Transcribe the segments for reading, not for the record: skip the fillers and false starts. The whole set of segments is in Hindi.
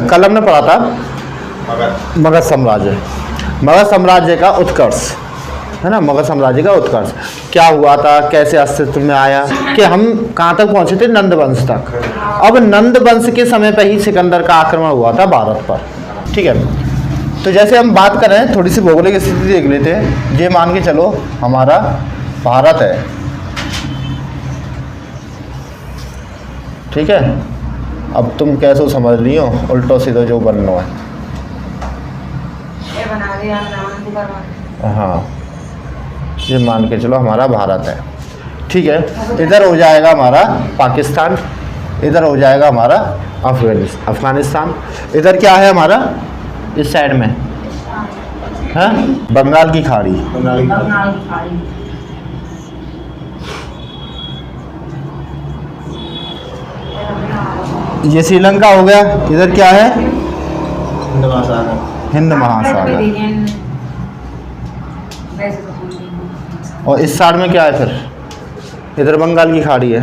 कल हमने पढ़ा था मगध साम्राज्य, मगध साम्राज्य का उत्कर्ष, है ना। मगध साम्राज्य का उत्कर्ष क्या हुआ था, कैसे अस्तित्व में आया, कि हम कहाँ तक पहुँचे थे, नंद वंश तक। अब नंद वंश के समय पर ही सिकंदर का आक्रमण हुआ था भारत पर, ठीक है। तो जैसे हम बात कर रहे हैं, थोड़ी सी भौगोलिक स्थिति देख लेते हैं। ये मान के चलो हमारा भारत है, ठीक है। अब तुम कैसे समझ लियो, उल्टो सीधो जो बनना है। हाँ, ये मान के चलो हमारा भारत है, ठीक है। इधर हो जाएगा हमारा पाकिस्तान, इधर हो जाएगा हमारा अफगानिस्तान, इधर क्या है हमारा इस साइड में, है बंगाल की खाड़ी। ये श्रीलंका हो गया, इधर क्या है हिंद महासागर। और इस साइड में क्या है फिर, इधर बंगाल की खाड़ी है,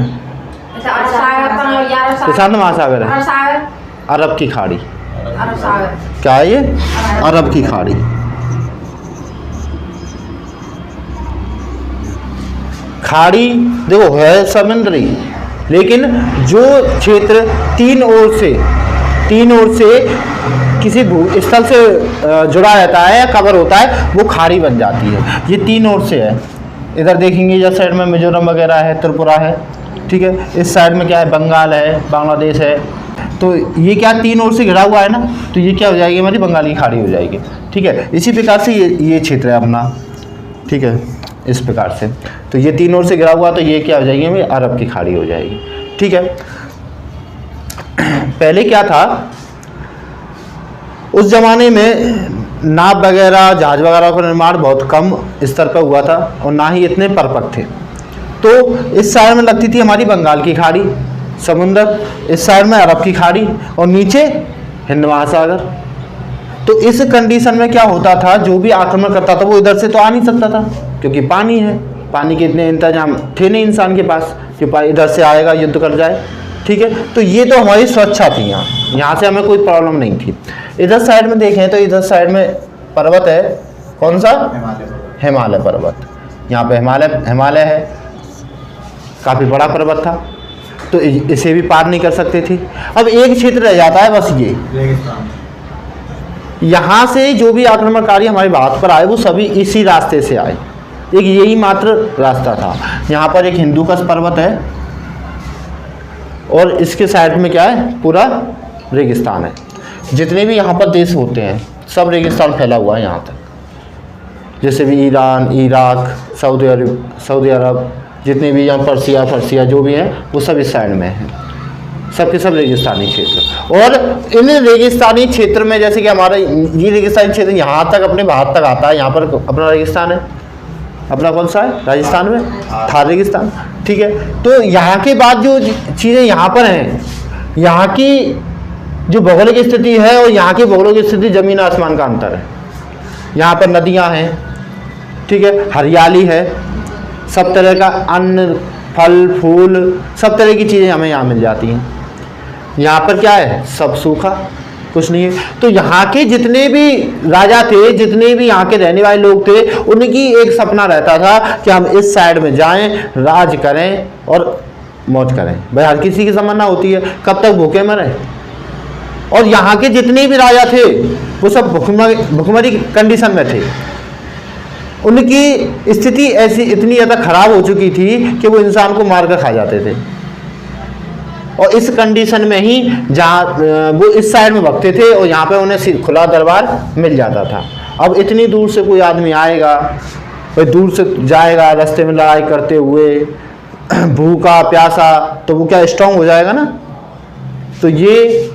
प्रशांत महासागर है, अरब की खाड़ी। क्या है ये, अरब की खाड़ी। खाड़ी देखो है समुद्री, लेकिन जो क्षेत्र तीन ओर से किसी भूस्थल से जुड़ा रहता है या कवर होता है, वो खाड़ी बन जाती है। ये तीन ओर से है। इधर देखेंगे इस साइड में मिजोरम वगैरह है, त्रिपुरा है, ठीक है। इस साइड में क्या है, बंगाल है, बांग्लादेश है। तो ये क्या तीन ओर से घिरा हुआ है ना, तो ये क्या हो जाएगी, हमारी बंगाल की खाड़ी हो जाएगी, ठीक है। इसी प्रकार से ये क्षेत्र है अपना, ठीक है, इस प्रकार से। तो ये तीन ओर से घिरा हुआ, तो ये क्या हो जाएगी, हमें अरब की खाड़ी हो जाएगी, ठीक है। पहले क्या था, उस जमाने में नाव वगैरह जहाज वगैरह का निर्माण बहुत कम स्तर पर हुआ था और ना ही इतने परपक थे। तो इस साइड में लगती थी हमारी बंगाल की खाड़ी समुंदर, इस साइड में अरब की खाड़ी और नीचे हिंद महासागर। तो इस कंडीशन में क्या होता था, जो भी आक्रमण करता था वो इधर से तो आ नहीं सकता था, क्योंकि पानी है, पानी के इतने इंतजाम थे नहीं इंसान के पास कि इधर से आएगा युद्ध कर जाए, ठीक है। तो ये तो हमारी सुरक्षा थी, यहाँ से हमें कोई प्रॉब्लम नहीं थी। इधर साइड में देखें तो इधर साइड में पर्वत है, कौन सा, हिमालय पर्वत। यहाँ पे हिमालय है, काफ़ी बड़ा पर्वत था, तो इसे भी पार नहीं कर सकते थे। अब एक क्षेत्र रह जाता है बस, ये यहाँ से जो भी आक्रमणकारी हमारे भारत पर आए वो सभी इसी रास्ते से आए, एक यही मात्र रास्ता था। यहाँ पर एक हिंदुकुश पर्वत है और इसके साइड में क्या है, पूरा रेगिस्तान है। जितने भी यहाँ पर देश होते हैं सब रेगिस्तान फैला हुआ है यहाँ तक, जैसे भी ईरान, इराक, सऊदी अरब, जितने भी यहाँ पर्सिया जो भी हैं वो सब इस साइड में हैं, सब के सब रेगिस्तानी क्षेत्र। और इन रेगिस्तानी क्षेत्र में जैसे कि हमारा ये रेगिस्तानी क्षेत्र यहाँ तक अपने भारत तक आता है, यहाँ पर अपना रेगिस्तान है, अपना कौन सा है, राजस्थान में थार रेगिस्तान, ठीक है। तो यहाँ के बाद जो चीज़ें यहाँ पर हैं, यहाँ की जो भौगोलिक स्थिति है और यहाँ की भौगोलिक स्थिति ज़मीन आसमान का अंतर है। यहाँ पर नदियाँ हैं, ठीक है, हरियाली है, सब तरह का अन्न, फल फूल, सब तरह की चीज़ें हमें यहाँ मिल जाती हैं। यहाँ पर क्या है, सब सूखा, कुछ नहीं है। तो यहाँ के जितने भी राजा थे, जितने भी यहाँ के रहने वाले लोग थे, उनकी एक सपना रहता था कि हम इस साइड में जाएं, राज करें और मौज करें। भाई हर किसी की तमन्ना होती है, कब तक भूखे मरे। और यहाँ के जितने भी राजा थे वो सब भुखमरी कंडीशन में थे। उनकी स्थिति ऐसी इतनी ज़्यादा खराब हो चुकी थी कि वो इंसान को मार कर खा जाते थे। और इस कंडीशन में ही जहाँ वो इस साइड में भगते थे और यहाँ पे उन्हें खुला दरबार मिल जाता था। अब इतनी दूर से कोई आदमी आएगा, कोई दूर से जाएगा, रास्ते में लड़ाई करते हुए, भूखा प्यासा, तो वो क्या स्ट्रांग हो जाएगा ना। तो ये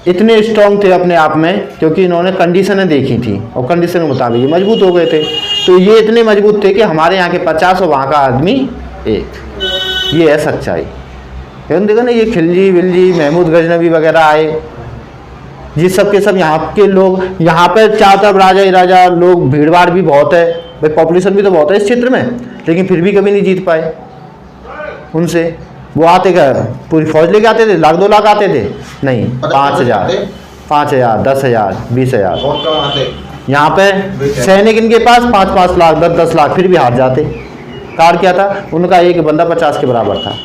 इतने स्ट्रांग थे अपने आप में, क्योंकि इन्होंने कंडीशनें देखी थी और कंडीशन के मुताबिक ये मजबूत हो गए थे। तो ये इतने मजबूत थे कि हमारे यहाँ के 50 और वहाँ का आदमी 1। ये है सच्चाई। देखा ना, ये खिलजी विलजी, महमूद गजनवी वगैरह आए, ये सब के सब यहाँ के लोग। यहाँ पर चारों तरफ राजा ही राजा, लोग, भीड़ भाड़ भी बहुत है, भाई पॉपुलेशन भी तो बहुत है इस क्षेत्र में, लेकिन फिर भी कभी नहीं जीत पाए उनसे। वो आते क्या, पूरी फौज लेके आते थे, 1 लाख 2 लाख आते थे, नहीं 5000 5,000, 10,000, 20,000। बहुत कम आते। यहाँ पे सैनिक इनके पास 5-5 लाख, 10-10 लाख, फिर भी हार जाते। कारण क्या था? उनका एक बंदा 50 के बराबर था।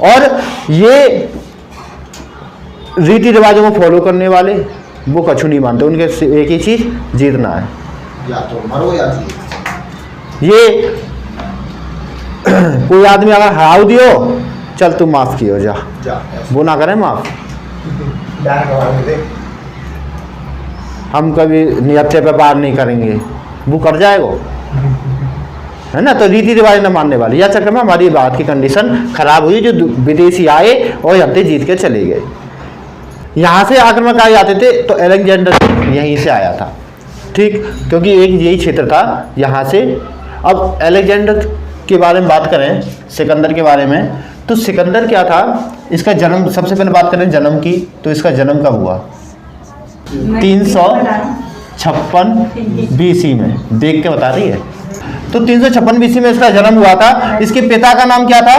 और ये रीति रिवाजों को फॉलो करने वाले वो कछु नहीं मानते, उनके एक ही चीज़ जीतना है, या तो मरो या जी। ये कोई आदमी अगर हराव दियो, चल तू माफ़ कियो जा, वो ना करें माफ़। हम कभी नियत पे पार नहीं करेंगे, वो कर जाएगा, है ना। तो रीति रिवाज न मानने वाले, या चक्कर में हमारी बात की कंडीशन खराब हुई, जो विदेशी आए और हमसे जीत के चले गए। यहाँ से आक्रमण आए जाते थे, तो अलेक्जेंडर यहीं से आया था, ठीक, क्योंकि एक यही क्षेत्र था यहाँ से। अब अलेक्जेंडर के बारे में बात करें, सिकंदर के बारे में, तो सिकंदर क्या था? इसका जन्म, सबसे पहले बात करें जन्म की, तो इसका जन्म कब हुआ? 356 BC में। देख के बता रही है। तो 356 BC में इसका जन्म हुआ था। इसके पिता का नाम क्या था?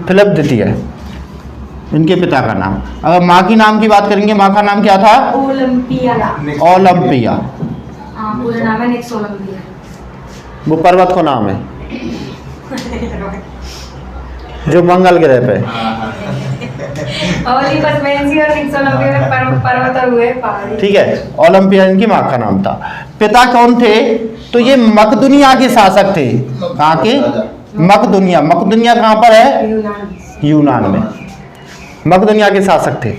फिलिप द्वितीय, इनके पिता का नाम। अगर माँ की नाम की बात करेंगे, माँ का नाम क्या था? ओलंपिया। पूरा नाम है नेक्स्ट ओलंपिया। वो पर्वत को नाम है जो मंगल ग्रह पे। ओलिंपस मेंसी और नेक्स्ट ओलंपिया में पर्वत और हुए पहाड़ी। ठीक है, ओलंपिया इनकी माँ का नाम था। पिता कौन थे? तो ये मकदुनिया के शासक थे। कहाँ के? मकदुनिया। मकदुनिया कहाँ पर है? यूनान में। मकदुनिया के शासक थे।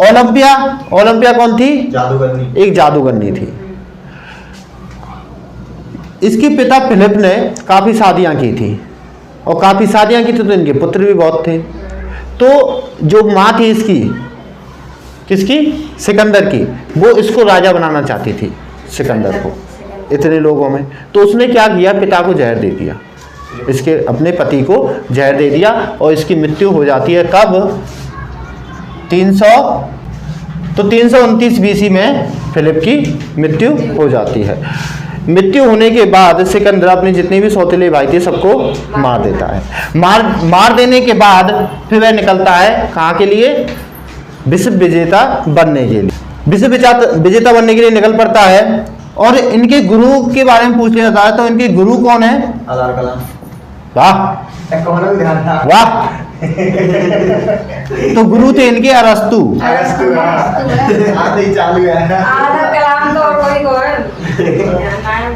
ओलंपिया, ओलंपिया कौन थी? जादूगरनी। एक जादूगरनी थी। इसके पिता फिलिप ने काफ़ी शादियाँ की थी, और काफ़ी शादियाँ की थी तो इनके पुत्र भी बहुत थे। तो जो माँ थी इसकी, किसकी? सिकंदर की, वो इसको राजा बनाना चाहती थी, सिकंदर को, इतने लोगों में। तो उसने क्या किया? पिता को जहर दे दिया, इसके अपने पति को जहर दे दिया, और इसकी मृत्यु हो जाती है कब? 329 BC में फिलिप की मृत्यु हो जाती है। मृत्यु होने के बाद सिकंदर अपने जितने भी सौतेले भाई थे सबको मार देता है। मार देने के बाद फिर वह निकलता है कहाँ के लिए? विश्व विजेता बनने के लिए। विश्व विजेता बनने के लिए निकल पड़ता है। और इनके गुरु के बारे में पूछ लिया जाता है, तो इनके गुरु कौन है? अलार कलाम। वाह वाह। तो गुरु थे इनके अरस्तु।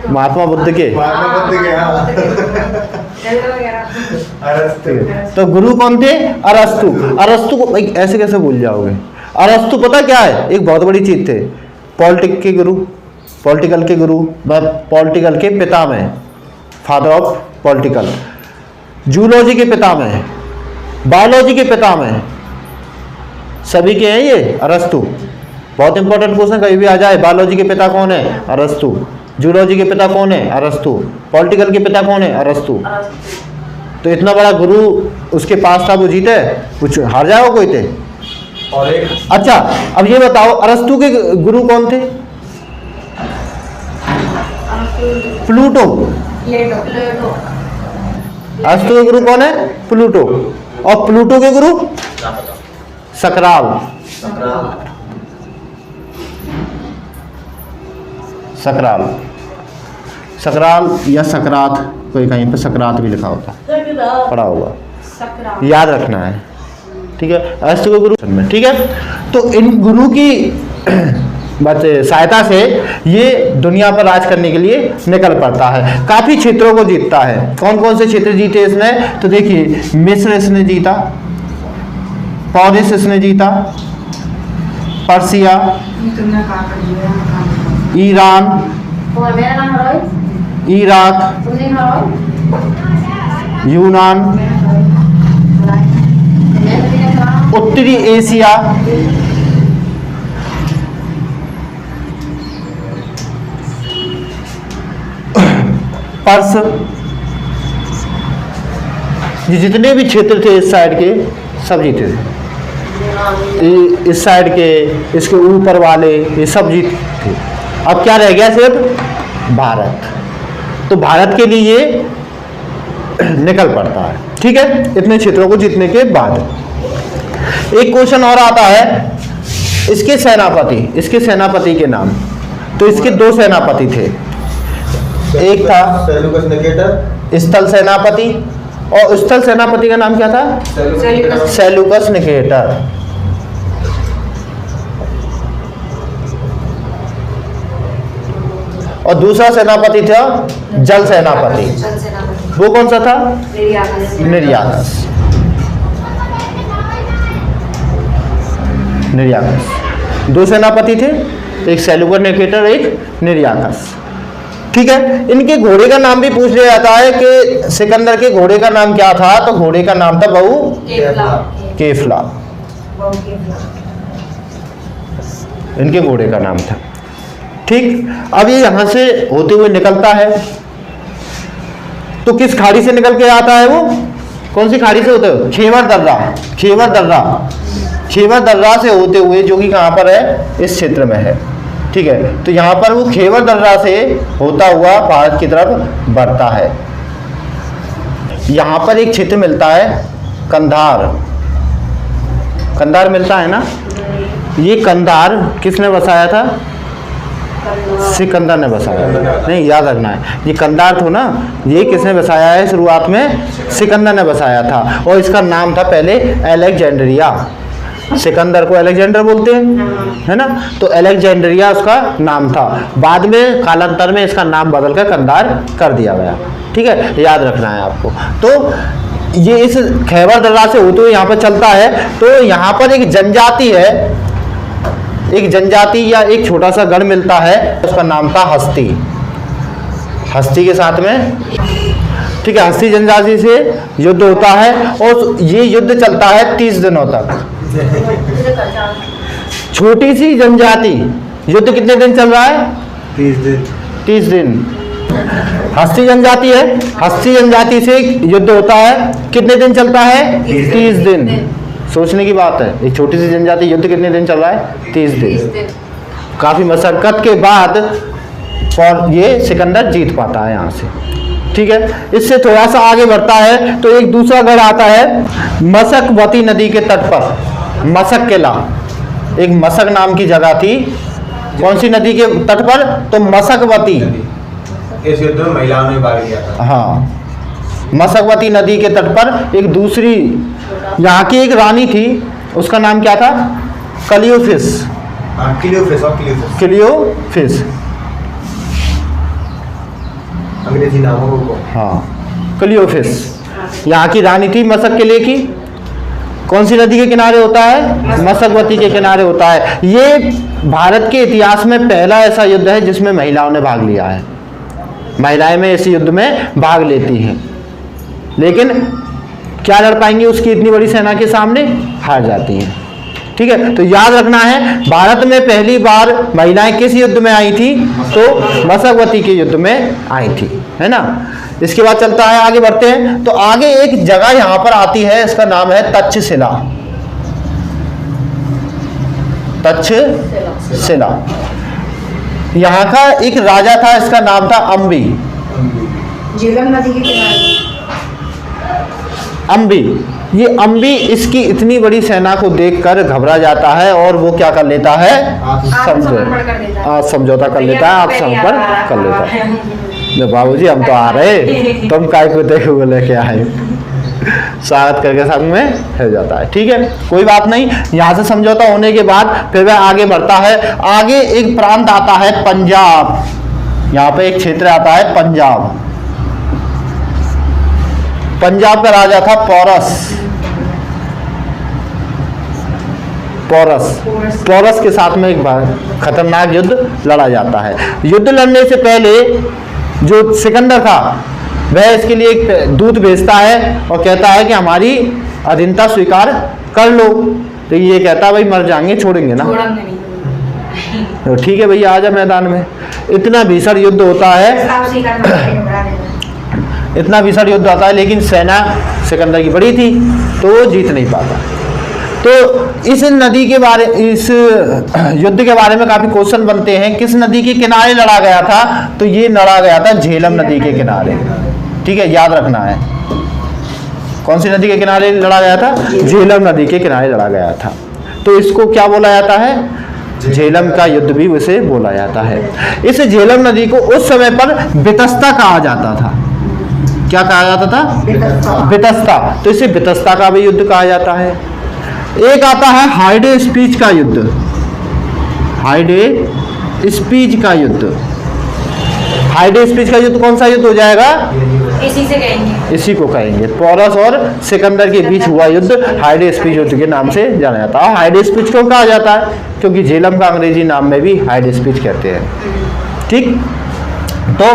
महात्मा बुद्ध के। तो गुरु कौन थे? अरस्तु। अरस्तु को भाई ऐसे कैसे भूल जाओगे? अरस्तु पता क्या है? एक बहुत बड़ी चीज थे। पॉलिटिक्स के गुरु, पॉलिटिकल के गुरु, पॉलिटिकल के पिता में, फादर ऑफ पॉलिटिकल। जूलॉजी के पिता में, बायोलॉजी के पिता में, सभी के हैं ये अरस्तु। बहुत इंपॉर्टेंट क्वेश्चन कहीं भी आ जाए, बायोलॉजी के पिता कौन है? अरस्तु। जूलॉजी के पिता कौन है? अरस्तु। पॉलिटिकल के पिता कौन है? अरस्तु। तो इतना बड़ा गुरु उसके पास था, वो जीते? कुछ हार जाओ कोई थे? और एक अच्छा, अब ये बताओ अरस्तु के गुरु कौन थे? प्लूटो। अरस्तु के गुरु कौन है? प्लूटो। और प्लूटो के गुरु? सकराल। सकराल, सकराल या सकरात, कोई कहीं पे सकरात भी लिखा होता, पढ़ा होगा, याद रखना है, ठीक है। अरस्तु के गुरु में, ठीक है। तो इन गुरु की सहायता से ये दुनिया पर राज करने के लिए निकल पड़ता है। काफ़ी क्षेत्रों को जीतता है। कौन कौन से क्षेत्र जीते इसने? तो देखिए, मिस्र इसने जीता, पौरिस इसने जीता, पर्सिया, ईरान, इराक, यूनान, उत्तरी एशिया, पर्स, ये जितने भी क्षेत्र थे इस साइड के सब जीते थे। इस साइड के, इसके ऊपर वाले, ये सब जीते थे। अब क्या रह गया? सिर्फ भारत। तो भारत के लिए निकल पड़ता है। ठीक है, इतने क्षेत्रों को जीतने के बाद एक क्वेश्चन और आता है, इसके सेनापति के नाम। तो इसके दो सेनापति थे, एक था सेल्यूकस निकेटर, स्थल सेनापति, और स्थल सेनापति का नाम क्या था? Seleucus Nicator. और दूसरा सेनापति था जल सेनापति, वो कौन सा था? निर्याकस। दो सेनापति थे, एक सेल्यूकस निकेटर, एक निर्याकस। ठीक है, इनके घोड़े का नाम भी पूछ लिया जाता है कि सिकंदर के घोड़े का नाम क्या था? तो घोड़े का नाम था बहु केफला, इनके घोड़े का नाम था। ठीक, अब ये यहां से होते हुए निकलता है, तो किस खाड़ी से निकल के आता है वो? कौन सी खाड़ी से होते हुए? खेवर दर्रा से होते हुए, जो कि कहां पर है? इस क्षेत्र में है। ठीक है, तो यहां पर वो खेवर दर्रा से होता हुआ भारत की तरफ बढ़ता है। यहां पर एक क्षेत्र मिलता है कंधार मिलता है ना। ये कंधार किसने बसाया था? सिकंदर ने बसाया। नहीं, याद रखना है, ये कंधार था ना, ये किसने बसाया है? शुरुआत में सिकंदर ने बसाया था, और इसका नाम था पहले अलेक्जेंड्रिया। सिकंदर को अलेक्जेंडर बोलते हैं, है ना। तो अलेक्जेंड्रिया उसका नाम था, बाद में कालांतर में इसका नाम बदलकर कंधार कर दिया गया। ठीक है, याद रखना है आपको। तो ये इस खैबर दर्रा से होते हुए यहाँ पर चलता है। तो यहाँ पर एक जनजाति है, एक जनजाति या एक छोटा सा गढ़ मिलता है, उसका नाम था हस्ती के साथ में। ठीक है, हस्ती जनजाति से युद्ध होता है, और ये युद्ध चलता है 30 दिनों तक। छोटी सी जनजाति, युद्ध कितने दिन चल रहा है? 30 दिन। हस्ती जनजाति है, हस्ती जनजाति से युद्ध होता है, कितने दिन चलता है? 30 दिन। सोचने की बात है, एक छोटी सी जनजाति, युद्ध कितने दिन चल रहा है? 30 दिन। काफी मशक्कत के बाद और ये सिकंदर जीत पाता है यहाँ से। ठीक है, इससे थोड़ा सा आगे बढ़ता है तो एक दूसरा गढ़ आता है मशकवती नदी के तट पर, मशक किला। एक मशक नाम की जगह थी, कौन सी नदी के तट पर? तो मशकवती। इस युद्ध में महिलाओं ने भाग लिया था। हाँ, मशकवती नदी के तट पर एक दूसरी यहाँ की एक रानी थी, उसका नाम क्या था? क्लियोफिस। अंग्रेजी नामों को। हाँ, क्लियोफिस यहाँ की रानी थी मशक किले की। कौन सी नदी के किनारे होता है? मशकवती के किनारे होता है। ये भारत के इतिहास में पहला ऐसा युद्ध है जिसमें महिलाओं ने भाग लिया है। महिलाएं में इस युद्ध में भाग लेती हैं, लेकिन क्या लड़ पाएंगी? उसकी इतनी बड़ी सेना के सामने हार जाती हैं। ठीक है, तो याद रखना है, भारत में पहली बार महिलाएं किस युद्ध में आई थी? तो मशकवती के युद्ध में आई थी, है ना। इसके बाद चलता है, आगे बढ़ते हैं। तो आगे एक जगह यहां पर आती है, इसका नाम है तक्षशिला। तक्षशिला, यहाँ का एक राजा था, इसका नाम था अम्बी। झेलम नदी के किनारे अम्बी। ये अम्बी इसकी इतनी बड़ी सेना को देखकर घबरा जाता है, और वो क्या कर लेता है? समझौता कर लेता है, आत्मसमर्पण कर लेता है। बाबूजी हम तो आ रहे, तुम काय को देखे हुए लेके आए, स्वागत करके संग में हो जाता है। ठीक है, कोई बात नहीं। यहाँ से समझौता होने के बाद फिर वह आगे बढ़ता है। आगे एक प्रांत आता है पंजाब, यहाँ पे एक क्षेत्र आता है पंजाब। पंजाब का राजा था पौरस के साथ में एक बार खतरनाक युद्ध लड़ा जाता है। युद्ध लड़ने से पहले जो सिकंदर था वह इसके लिए एक दूत भेजता है और कहता है कि हमारी अधीनता स्वीकार कर लो। तो ये कहता है भाई मर जाएंगे, छोड़ेंगे ना। तो ठीक है भैया, आजा मैदान में। इतना भीषण युद्ध होता है, इतना भीषण युद्ध आता है, लेकिन सेना सिकंदर की बड़ी थी तो वो जीत नहीं पाता। तो इस नदी के बारे, इस युद्ध के बारे में काफी क्वेश्चन बनते हैं। किस नदी के किनारे लड़ा गया था? तो ये लड़ा गया था झेलम नदी के किनारे। ठीक है, याद रखना है। कौन सी नदी के किनारे लड़ा गया था? झेलम नदी के किनारे लड़ा गया था। तो इसको क्या बोला जाता है? झेलम का युद्ध भी उसे बोला जाता है। इस झेलम नदी को उस समय पर बितस्ता कहा जाता था। क्या कहा जाता था? बितस्ता। तो इसे बितस्ता का भी युद्ध कहा जाता है। एक आता है हाइडे स्पीच का युद्ध। हाइडे स्पीच का युद्ध। हाइडे स्पीच का युद्ध कौन सा युद्ध हो जाएगा? इसी से कहेंगे। इसी को कहेंगे। पोरस और सिकंदर के बीच हुआ युद्ध हाइडे स्पीच युद्ध के नाम से जाना जाता है। हाइडे स्पीच क्यों कहा जाता है? क्योंकि झेलम का अंग्रेजी नाम में भी हाइडे स्पीच कहते हैं। ठीक, तो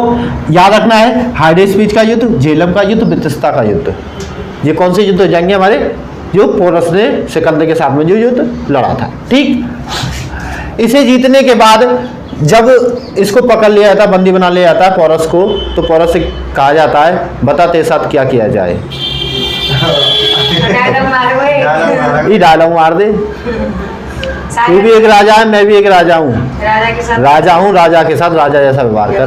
याद रखना है हाइडे स्पीच का युद्ध, झेलम का युद्ध, बितस्ता का युद्ध, ये कौन से युद्ध हो जाएंगे हमारे? जो पोरस ने सिकंदर के साथ में जो युद्ध लड़ा था। ठीक, इसे जीतने के बाद जब इसको पकड़ लिया जाता, बंदी बना लिया जाता है पोरस को, तो पोरस से कहा जाता है बता तेरे साथ क्या किया जाए। डायलॉग मारो एक। ये डायलॉग मार दे, तू भी एक राजा है, मैं भी एक राजा हूँ, राजा के साथ राजा हूँ, राजा के साथ राजा जैसा व्यवहार कर।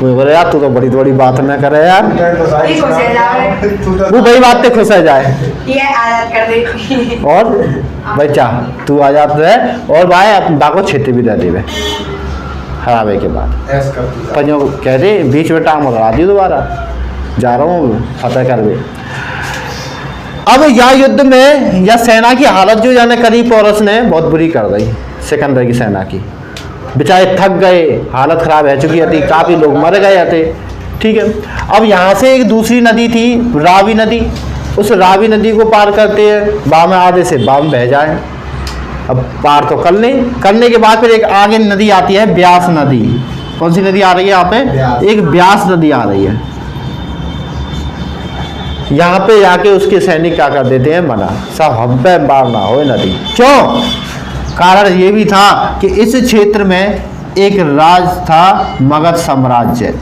कोई बोले यार तू तो बड़ी बड़ी बात न करे यार, ठीक हो जाए। वो वही बात पे खुश हो जाए। ये आजाद कर दे। और बच्चा तू आजाद है और भाई अपना को क्षेत्र भी दे देवे हरावे के बाद। ऐस कर दिया। पर जो कह दे बीच में टांग लड़ा दी दोबारा, जा रहा हूँ फतेह करवे। अब यह युद्ध में या सेना की हालत जो जाने करी पोरस ने बहुत बुरी कर दी सिकंदर की सेना की। बेचारे थक गए, हालत खराब है चुकी थी, काफ़ी लोग मर गए थे। ठीक है, अब यहाँ से एक दूसरी नदी थी रावी नदी, उस रावी नदी को पार करते हैं बाम आधे से बाम बह जाए। अब पार तो करने के बाद फिर एक आगे नदी आती है ब्यास नदी। कौन सी नदी आ रही है यहाँ पे? एक ब्यास नदी आ रही है। यहाँ पे जाके उसके सैनिक क्या कर देते हैं? मना, सब हम पे बार ना हो नदी। क्यों? कारण ये भी था कि इस क्षेत्र में एक राज था मगध साम्राज्य,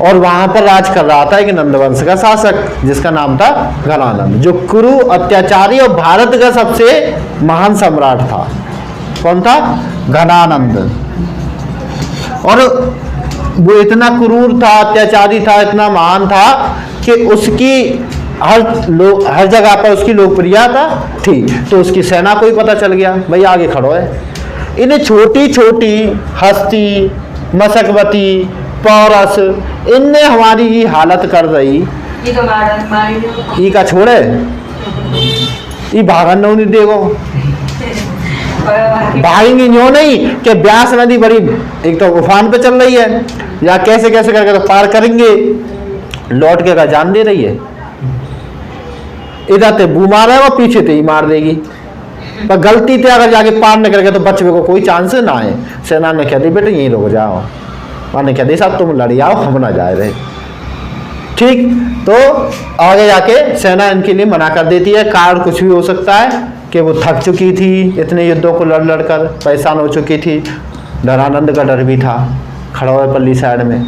और वहां पर राज कर रहा था एक नंदवंश का शासक जिसका नाम था घनानंद, जो कुरु अत्याचारी और भारत का सबसे महान सम्राट था। कौन था? घनानंद। और वो इतना क्रूर था, अत्याचारी था, इतना महान था कि उसकी हर जगह पर उसकी लोकप्रियता थी। तो उसकी सेना को ही पता चल गया भाई आगे खड़ो है। इन्हें छोटी छोटी हस्ती, मशकवती, पोरस, इनने हमारी ही हालत कर रही। ये तो मार ई का छोड़े, ई भागन नहीं देगो, भागेंगे यूँ नहीं कि ब्यास नदी बड़ी एक तो उफान पे चल रही है, या कैसे कैसे करके तो पार करेंगे, लौट के का जान दे रही है। इधर ते बू मार है वो पीछे ते ही मार देगी, पर गलती ते अगर जाके पार न करके तो बचने को कोई चांस ना है। सेना ने कह दी बेटे यहीं रुक जाओ, मैंने कह दी साहब तुम लड़ी आओ, हम ना जाए रहे। ठीक, तो आगे जाके सेना इनके लिए मना कर देती है। कारण कुछ भी हो सकता है कि वो थक चुकी थी, इतने युद्धों को लड़ लड़ कर परेशान हो चुकी थी। धनानंद का डर भी था, खड़ा हुआ पल्ली साइड में।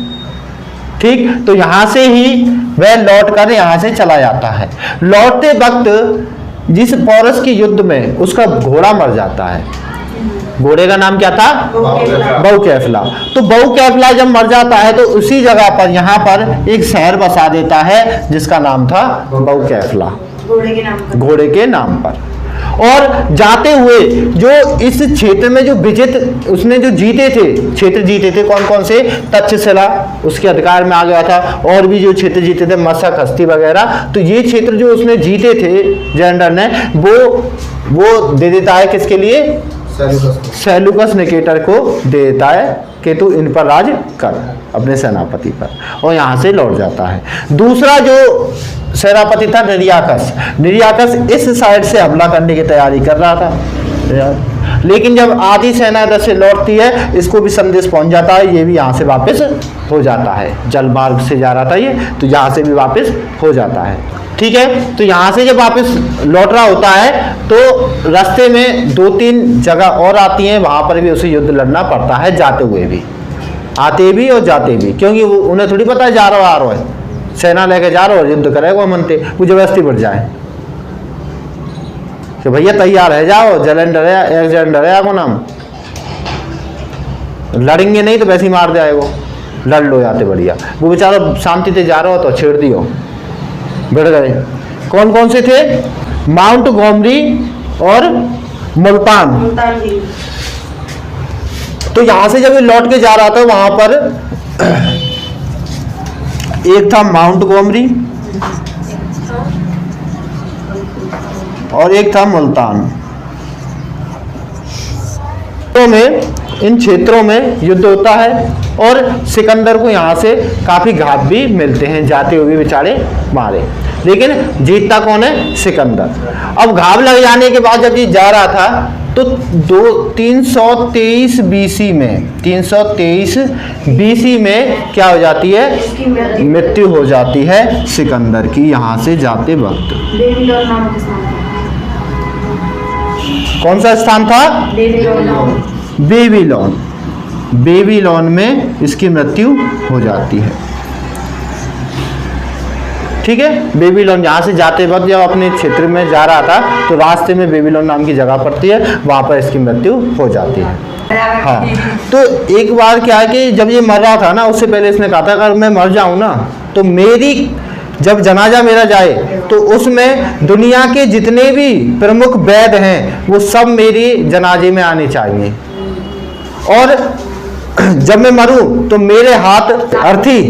ठीक, तो यहाँ से ही वह लौट कर यहाँ से चला जाता है। लौटते वक्त जिस पोरस के युद्ध में उसका घोड़ा मर जाता है, घोड़े का नाम क्या था? बहुकेफला। तो बहुकेफला जब मर जाता है तो उसी जगह पर यहाँ पर एक शहर बसा देता है जिसका नाम था बहुकेफला, घोड़े के नाम पर। और जाते हुए जो इस क्षेत्र में जो विजित उसने जो जीते थे, क्षेत्र जीते थे, कौन कौन से? तक्षशिला उसके अधिकार में आ गया था, और भी जो क्षेत्र जीते थे मशक, हस्ती वगैरह। तो ये क्षेत्र जो उसने जीते थे जेंडर ने, वो दे देता है किसके लिए? सेल्यूकस निकेटर को दे देता है कि तू इन पर राज कर, अपने सेनापति पर, और यहाँ से लौट जाता है। दूसरा जो सेनापति था निरियाकस इस साइड से हमला करने की तैयारी कर रहा था, लेकिन जब आधी सेना इधर से लौटती है इसको भी संदेश पहुंच जाता है, ये भी यहाँ से वापस हो जाता है। जल मार्ग से जा रहा था ये, तो यहाँ से भी वापस हो जाता है। ठीक है, तो यहाँ से जब वापस लौट रहा होता है तो रास्ते में 2-3 जगह और आती हैं, वहाँ पर भी उसे युद्ध लड़ना पड़ता है, जाते हुए भी, आते भी और जाते भी, क्योंकि वो उन्हें थोड़ी पता है जा रहा आ रहा है, सेना लेके जा रहा हो, युद्ध करेगा मनते, वो जबरदस्ती बढ़ जाए कि भैया तैयार है जाओ, जलेंडर है, एक्जेंडर है आपको नाम, लड़ेंगे नहीं तो वैसे ही मार जाएगा। लड़ लो जाते बढ़िया। वो बेचारा शांति से जा रहा हो तो छेड़ दियो, बढ़ गए। कौन कौन से थे? माउंट गोमरी और मुल्तान। तो यहां से जब ये लौट के जा रहा था वहां पर एक था माउंट गोमरी और एक था मुल्तान। तो में इन क्षेत्रों में युद्ध होता है और सिकंदर को यहाँ से काफ़ी घात भी मिलते हैं, जाते हुए बेचारे मारे, लेकिन जीतता कौन है? सिकंदर। अब घाव लग जाने के बाद जब ये जा रहा था तो 323 बीसी में 323 बीसी में क्या हो जाती है? मृत्यु हो जाती है सिकंदर की, यहाँ से जाते वक्त। कौन सा स्थान था? बेबीलोन। बेबीलोन में इसकी मृत्यु हो जाती है। ठीक है, बेबीलोन यहाँ से जाते वक्त जब अपने क्षेत्र में जा रहा था तो रास्ते में बेबीलोन नाम की जगह पड़ती है, वहाँ पर इसकी मृत्यु हो जाती है। हाँ, तो एक बार क्या है कि जब ये मर रहा था ना, उससे पहले इसने कहा था अगर मैं मर जाऊँ ना तो मेरी जब जनाजा मेरा जाए तो उसमें दुनिया के जितने भी प्रमुख वैद्य हैं वो सब मेरी जनाजे में आने चाहिए, और जब मैं मरूं तो मेरे हाथ अर्थी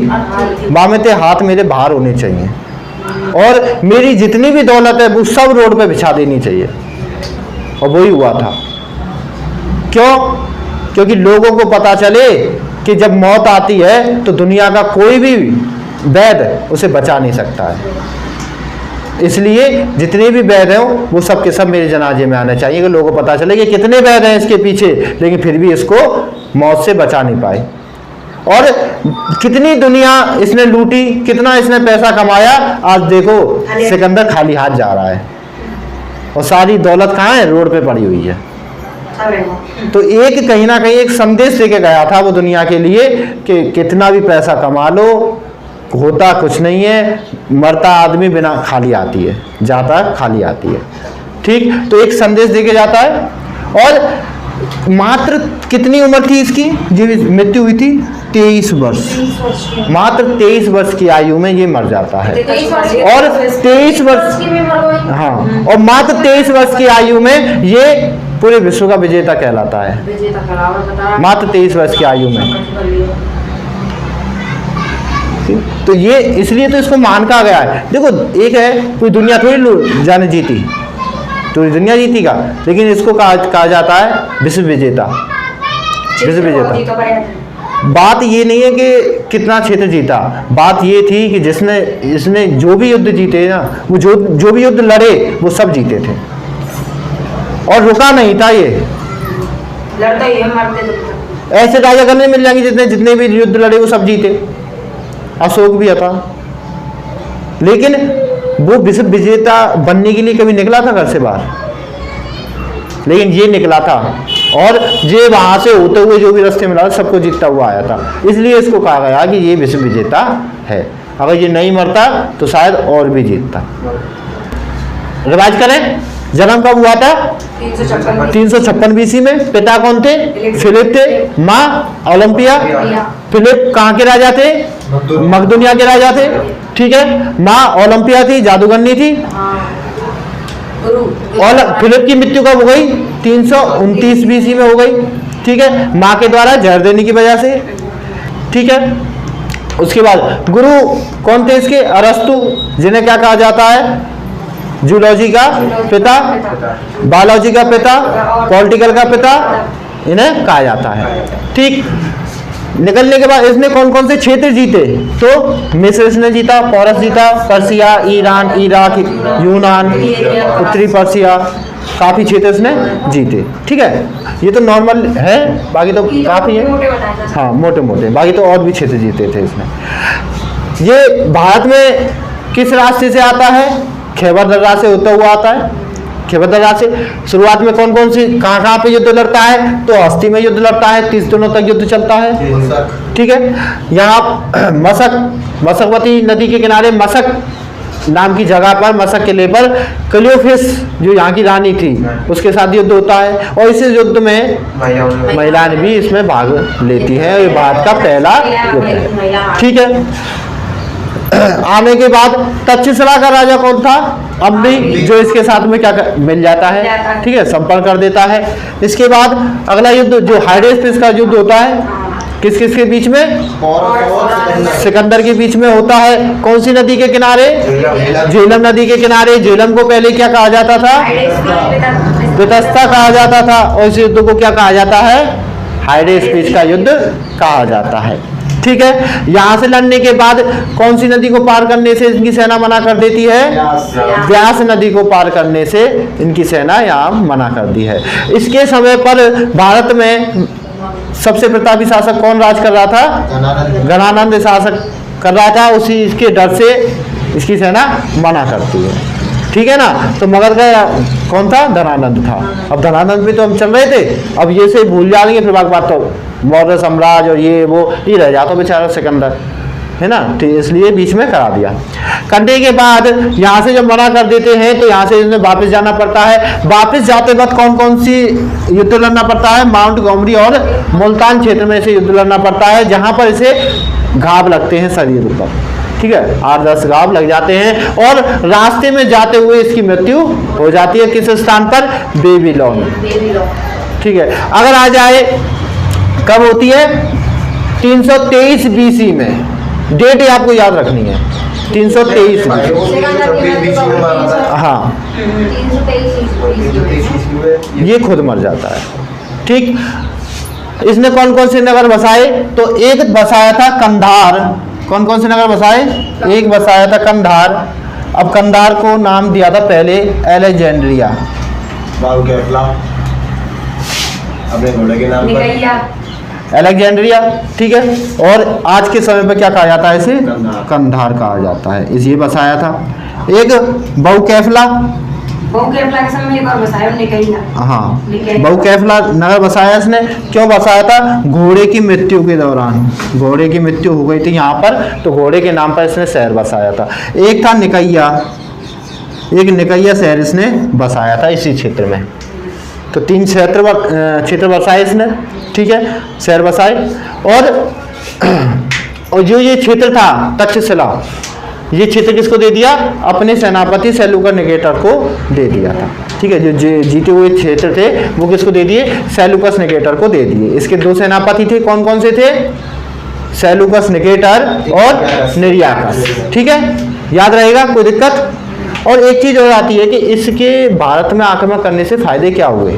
बामेते हाथ मेरे बाहर होने चाहिए, और मेरी जितनी भी दौलत है वो सब रोड पे बिछा देनी चाहिए। और वही हुआ था। क्यों? क्योंकि लोगों को पता चले कि जब मौत आती है तो दुनिया का कोई भी वैद्य उसे बचा नहीं सकता है, इसलिए जितने भी वैद्य हैं वो सब के सब मेरे जनाजे में आने चाहिए कि लोगों को पता चले कि कितने वैद्य हैं इसके पीछे, लेकिन फिर भी इसको मौत से बचा नहीं पाए। और कितनी दुनिया इसने लूटी, कितना इसने पैसा कमाया, आज देखो सिकंदर खाली हाथ जा रहा है और सारी दौलत कहाँ है? रोड पे पड़ी हुई है। तो एक कहीं ना कहीं एक संदेश देके गया था वो दुनिया के लिए कि कितना भी पैसा कमा लो, होता कुछ नहीं है, मरता आदमी बिना खाली आती है, जाता खाली आती है। ठीक, तो एक संदेश देके जाता है। और मात्र कितनी उम्र थी इसकी जब मृत्यु हुई थी? 23 वर्ष। मात्र 23 वर्ष की आयु में ये मर जाता है। और 23 वर्ष, हाँ, और मात्र 23 वर्ष की आयु में ये पूरे विश्व का विजेता कहलाता है, मात्र 23 वर्ष की आयु में। तो ये इसलिए तो इसको मान कहा गया है। देखो, एक है कोई दुनिया थोड़ी जाने जीती, पूरी दुनिया जीती का, लेकिन इसको कहा जाता है विश्व विजेता। विश्व विजेता। बात ये नहीं है कि कितना क्षेत्र जीता, बात ये थी कि जिसने जो भी युद्ध जीते ना, वो जो भी युद्ध लड़े वो सब जीते थे, और रुका नहीं था ये, लड़ता ही है, मरते। ऐसे राजा करने मिल जाएंगे जितने भी युद्ध लड़े वो सब जीते। अशोक भी था, लेकिन वो विश्व विजेता बनने के लिए कभी निकला था घर से बाहर, लेकिन ये निकला था और ये वहां से होते हुए जो भी रास्ते मिला सबको जीतता हुआ आया था, इसलिए इसको कहा गया कि ये विश्व विजेता है। अगर ये नहीं मरता तो शायद और भी जीतता। रिवाइज करें, जन्म कब हुआ था? 356 बीसी में। पिता कौन थे? फिलिप थे। माँ ओलंपिया। फिलिप कहाँ के राजा थे? मकदूनिया के राजा थे। ठीक है, माँ ओलंपिया थी, जादूगरनी थी। और फिलिप की मृत्यु कब हो गई? 329 बीसी में हो गई। ठीक है, माँ के द्वारा जहर देने की वजह से। ठीक है, उसके बाद गुरु कौन थे इसके? अरस्तु, जिन्हें क्या कहा जाता है? जूलॉजी का पिता, बायोलॉजी का पिता, पॉलिटिकल का पिता, इन्हें कहा जाता है। ठीक, निकलने के बाद इसने कौन कौन से क्षेत्र जीते? तो मिस्र इसने जीता, पौरस जीता, पर्सिया, ईरान, इराक, यूनान, उत्तरी पर्सिया, काफ़ी क्षेत्र इसने जीते। ठीक है, ये तो नॉर्मल है, बाकी तो काफ़ी है। हाँ, मोटे मोटे, बाकी तो और भी क्षेत्र जीते थे इसने। ये भारत में किस रास्ते से आता है? खैबर दर्रा से होता हुआ आता है। खैबर दर्रा से शुरुआत में कौन कौन सी कहाँ पे युद्ध लड़ता है? तो हस्ती में युद्ध लड़ता है, 30 दिनों तक युद्ध चलता है। ठीक है, यहाँ मशक, मशकवती नदी के किनारे मशक नाम की जगह पर, मशक किले पर क्लियोफिस जो यहाँ की रानी थी उसके साथ युद्ध होता है, और इस युद्ध में महिलाएं भी इसमें भाग लेती हैं। ये भारत का पहला युद्ध है। ठीक है, आने के बाद तक्षशिला का राजा कौन था? अम्बी, जो इसके साथ में मिल जाता है। ठीक है, संपर्क कर देता है। इसके बाद अगला युद्ध जो हाइडेस्पिस का युद्ध होता है, किस किस के बीच में? सिकंदर के बीच में होता है। कौन सी नदी के किनारे? झेलम नदी के किनारे। झेलम को पहले क्या कहा जाता था? वितस्ता कहा जाता था, और इस युद्ध को क्या कहा जाता है? हाइडेस्पिस का युद्ध कहा जाता है। ठीक है, यहाँ से लड़ने के बाद कौन सी नदी को पार करने से इनकी सेना मना कर देती है? व्यास नदी को पार करने से इनकी सेना यहाँ मना कर दी है। इसके समय पर भारत में सबसे प्रतापी शासक कौन राज कर रहा था? गणानंद शासक कर रहा था। उसी इसके डर से इसकी सेना मना करती है। ठीक है ना, तो मगध का कौन था? धनानंद था। अब धनानंद पे तो हम चल रहे थे, अब ये से भूल जाएंगे, फिर बात तो मौर्य साम्राज्य और ये रह जाता बेचारा सिकंदर, है ना। तो इसलिए बीच में करा दिया। करने के बाद यहाँ से जब मना कर देते हैं तो यहाँ से इन्हें वापस जाना पड़ता है। वापस जाते वक्त कौन कौन सी युद्ध लड़ना पड़ता है? माउंट गोमरी और मुल्तान क्षेत्र में से युद्ध लड़ना पड़ता है, जहाँ पर इसे घाव लगते हैं शरीर पर। ठीक है, 8-10 घाव लग जाते हैं, और रास्ते में जाते हुए इसकी मृत्यु हो जाती है। किस स्थान पर? बेबीलोन। ठीक है, अगर आ जाए कब होती है? 323 बीसी में। डेट आपको याद रखनी है, 323 हाँ, ये खुद मर जाता है। ठीक, इसने कौन कौन से नगर बसाए? तो एक बसाया था कंधार। कौन कौन से नगर बसाए? एक बसाया था कंधार। अब कंधार को नाम दिया था पहले अलेक्जेंड्रिया। अपने घोड़े के नाम पर अलेक्जेंड्रिया। ठीक है, और आज के समय पर क्या कहा जाता है? इसे कंधार कहा जाता है। इस ये बसाया था। एक बहुकैफला, बहुकैफला के समय में एक और बसाया निकैया। हाँ, बहुकैफला नगर बसाया इसने। क्यों बसाया था? घोड़े की मृत्यु के दौरान, घोड़े की मृत्यु हो गई थी यहाँ पर, तो घोड़े के नाम पर इसने शहर बसाया था। एक था निकैया, एक निकैया शहर इसने बसाया था इसी क्षेत्र में। तो 3 क्षेत्र बसाए इसने। ठीक है, शहर बसाए। और जो ये क्षेत्र था तक्षशिला, ये क्षेत्र किसको दे दिया? अपने सेनापति सेल्यूकस निकेटर को दे दिया था। ठीक है, जो जीते हुए क्षेत्र थे वो किसको दे दिए? सेल्यूकस निकेटर को दे दिए। इसके 2 सेनापति थे, कौन कौन से थे? सेल्यूकस निकेटर और निर्याकस। ठीक है, याद रहेगा, कोई दिक्कत? और एक चीज़ और आती है कि इसके भारत में आक्रमण करने से फायदे क्या हुए?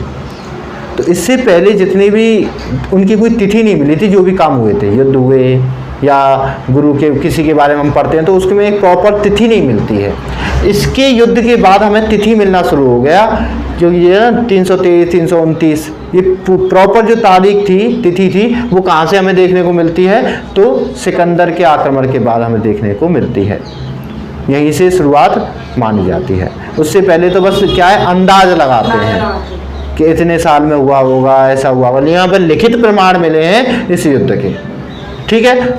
तो इससे पहले जितनी भी उनकी कोई तिथि नहीं मिली थी, जो भी काम हुए थे, युद्ध हुए या गुरु के किसी के बारे में हम पढ़ते हैं तो उसमें एक प्रॉपर तिथि नहीं मिलती है। इसके युद्ध के बाद हमें तिथि मिलना शुरू हो गया, जो ये 323, 329, ये प्रॉपर जो तारीख थी, तिथि थी, वो कहाँ से हमें देखने को मिलती है? तो सिकंदर के आक्रमण के बाद हमें देखने को मिलती है। यहीं से शुरुआत मानी जाती है। उससे पहले तो बस क्या है, अंदाज लगाते हैं कि इतने साल में हुआ होगा, ऐसा हुआ होगा। यहाँ पर लिखित प्रमाण मिले हैं इस युद्ध के। ठीक है।